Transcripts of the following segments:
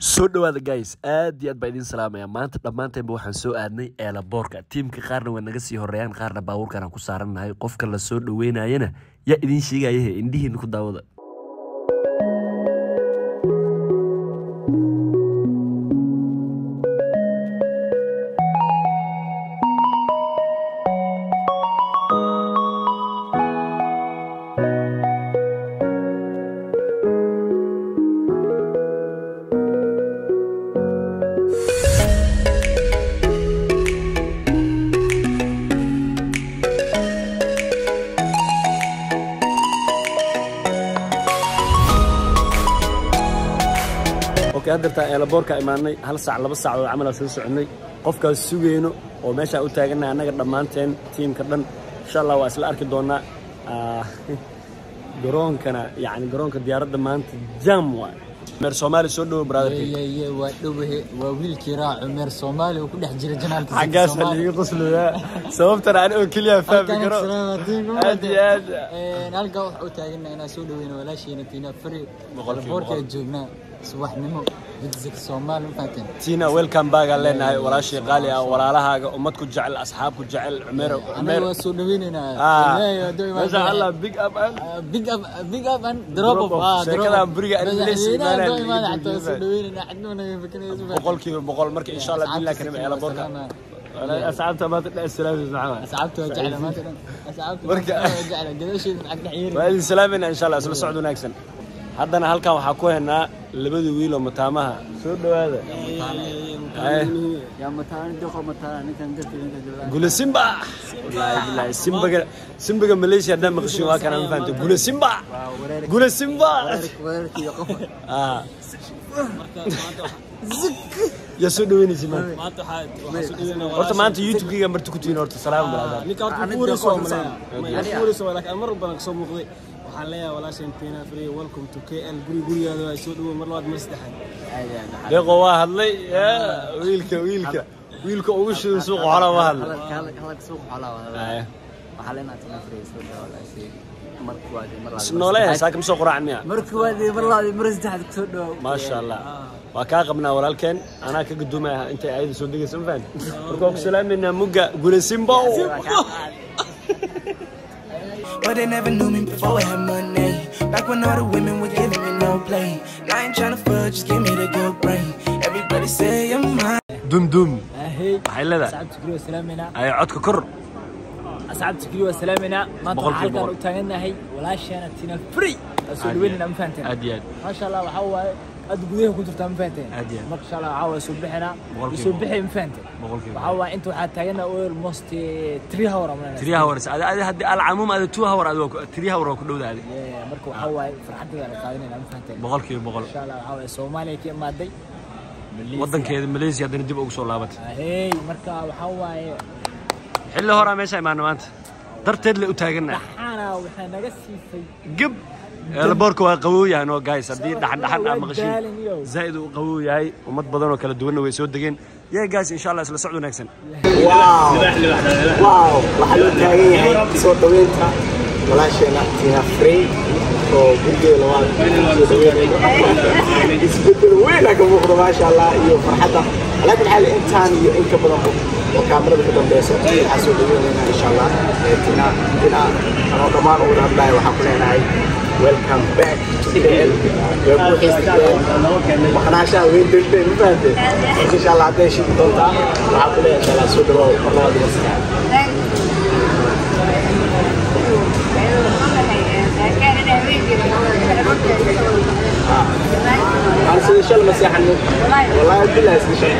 soo dhawaada guys aad iyo aad baa idin salaamaya maanta dhamaanteeba waxaan soo aadnay eelaboorka teamka qaarna waa naga sii horeeyaan qaarna baabuurkan aan ku saaranahay qofka la soo dhaweynayana yaa idin sheegaya indhihiina ku daawada hadda eelaboorka imaanay hal saac laba saac oo amal soo soconay qofkaas sugeyno oo meesha u taaganaa anaga dhamaanteen teamka dhan insha Allah waa isla arki doonaa garoonkana yani garoonka diyaaradda maanta jam waa Mer Somali soo dhaw brother waa dhawahay waa wiilkii raac Mer Somali oo ku dhex jira janaalka xagaas liiga qosloya sababtana aan oo kaliya fahmi karo aad halka waxa uu taaganaa inaan soo dhaweyno walaasheena Tina Free eelaboorka joognaa subaxnimo jidka Soomaali faateen Tina welcome back leenahay walaashii qaali ah walaalahaaga ummad ku jecel asxaab ku jecel Umer waa soo dhaweynaa masha Allah big up and drop off shirkada buriga boqol marka insha Allah bilaa karim eelaboorka أصعبتها ما تدعي السلام معها أصعبتها جعل ما تدعي أصعبتها جعل قديش معك دحير وهذه السلامنا إن شاء الله سلسل سعود ونكسن حدنا هالكا وحكوه هنا اللي بدو ويلو متامها شو هذا يا متان دوخ متان كان قلت قول سيمبا والله سيمبا ماليزيا دم مخشوا كان ما فهمت قول سيمبا يا سودويني زمان horta maanta youtube-kiga marti ku tiin horta salaam balaada ninka horta kuuriso yani kuuriso laakiin amar badan soo muuqday waxaan leeyahay walaashan Tina Free welcome to KL gurigaada ay soo dhawo mar labaad mar saddexaad deeqo waa hadlay wiilka ugu shidan suuq xoolo waa hadlay halka suuq xoolo waxa leenahay Tina Free soo dhawo walaashay نوليه ساكن سوق رعمية مركوادي والله مرزت حد كسودو ما شاء الله وكاقبنا ولكن أنا كقدومها أنت عايز صديق سنفان ركوب سلام من موجا قول سيمبا But they never knew me before I had money. Back when all the women were giving me no play. I ain't tryna fuck, just give me the good brain. Everybody say I'm mine. دم حيل ذا سعدت كل سلامنا أي عدك كر أسعدت كل سلامنا ما تحقق وتاجنا هي ولا شيء أنا Tina Free أسولوين مفانتين أديان ما شاء الله وحوا أدقيه كنت مفانتين ما شاء الله وحوا سبحنا وسبحي مفانتين وحوا أنتوا حتاجنا أول موست 3 هور من 3 هورز هذا العموم هذا 2 هور هذا 3 هور كله هذا مركو وحوا فرحتي على تاجنا مفانتين بقول إن شاء الله وحوا سومالي كي مادي وطن كذا ماليزيا هذا نديب أقصى لابد هي مركا وحوا حلو هورا ماشي معنا أنت درتد اللي أتاجنا أنا وإحنا نقصي في جب البورك قوية هنا جايز أدي دحن مغشي زائد وقوية هاي ومد بدن وكلا دونا ويسود دقين يا جايز إن شاء الله سلا سعود ونكسن واو وحلو تاجي صوت وينتا ولا شيء Tina Free وبدي لوان يسبدل وينك بكرة ما شاء الله يوم فرحتها على كل حال إنتان إنك بدهم وكاميرا بدهم بيسر حسوا لنا إن شاء الله Tina أنا كمان أقول الله وحقنا هاي welcome back to KL يوم خيس وحنا شاء وين تلتين مفاتي إن شاء الله عدي شيء طلتا وحقنا إن شاء الله سودروا مرة بس أنا سيشل مسيح عنك والله بالله سيشل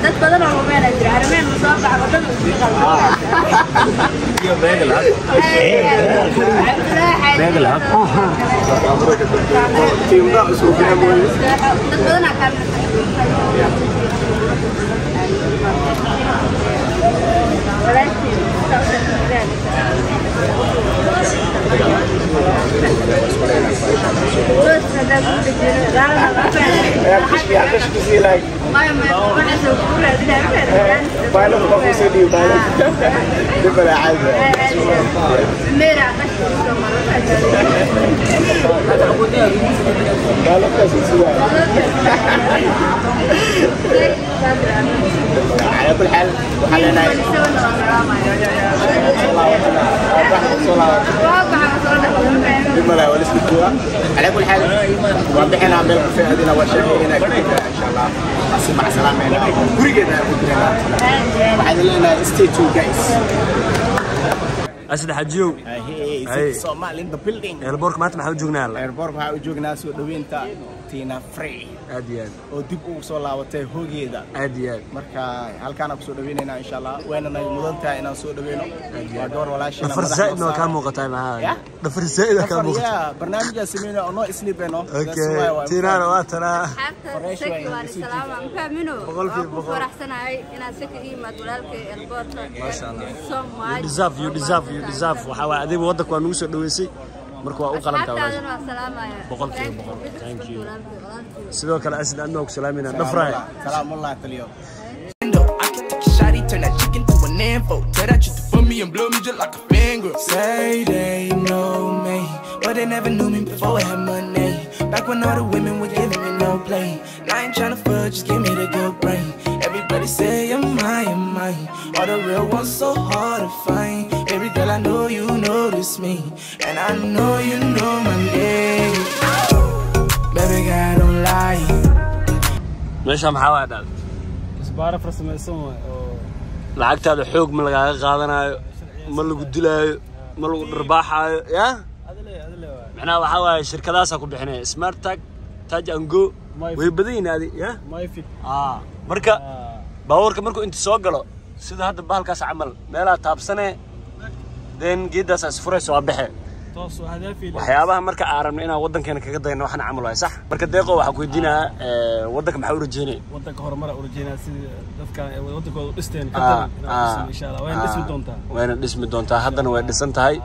dad badan oo meel ay jiraan soo baxdo iyo beegel team da isku fiican dad badan ka ولا شيء be like, ما أنا سوكورة pilot of the city, pilot. Different عادي. ميرا قشة pilot كاسي سواء. على كل حال وحلنا. بملا ولسه كوا. على كل حال وضحنا عمل في هذه وشاهدنا كده إن شاء الله. مع السلامة هنا. بريجنا بريجنا. بعد لنا stay tuned guys. أسد حجيو Hey, Somal in the building. البورك ما تمحو جوجنا لا Airport waxaa u joognaa soo dhaweynta Tina Frey aad iyo aad oo dib ugu soo laabatay hoogeeda. aad iyo aad Marka halkaan ku soo dhaweynaynaa insha Allah. Wayna naga mudan tahay inaan soo dhaweyno. Waa door walaashina فرزايد نو كان موقتها معاها فرزايد كان موقتها برنامج سمينا أو نو إسليبينو. اوكي تينا واتنا حتى سكي وعلى السلامة مفهمينه وفرح سنة هاي إنا سكي ما دولالك البورت ما شاء الله you deserve waxaa adiga wadanka waa nagu soo dhaweysay marka waa u qalantaa boqolkiiba boqol thank you sidoo kale asad anoo ku salaamayna dhafraay Salaamullah taliyo. Shawty turn that chicken to an info. Tell that chick to for me and blow me just like a finger. Say they know me, but they never knew me before I had money. Back when all the women were giving me no play. Now I ain't tryna fuck, just give me the good brain. Everybody say you're mine. All the real ones so hard to find. Baby girl, I know you notice me, and I know you know my name. Baby girl, don't lie. meesha maxaa wadaa isbaara farsamaysan oo lacagtaada xoog ma lagaaga qaadanayo ma lagu dilaayo ma lagu dharbaaxayo ya macnaha waxaa waaye shirkadaasa ku bixinaya smart tag taj and go way badan yihiin adi ya myfit marka baawarka markuu inta soo galo sida hadda bahalkaas camal meelaha taabsane den geedaas as furayso waa baxe toos oo hadaafi waxyaabaha marka aan rabno inaan wadankeena kaga dayno waxaan camal waay sax marka deeqo waxa ku weydiinaa wadanka maxaa u rajeynay wadanka horumar u rajeynaa sida dadka wadankooda u dhisteen ka daran insha Allah way dhismi doontaa wayna dhismi doontaa haddana way dhisan tahay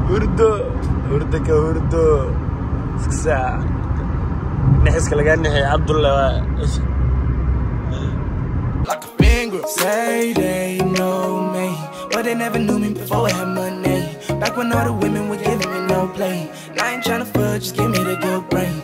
hurdo ka hurdo ساعة نحس كلا نحي عبد الله like a finger. Say they know me, but they never knew me before I had money. Back when all the women were giving me no play. Now I ain't tryna fuck, just give me the good brain.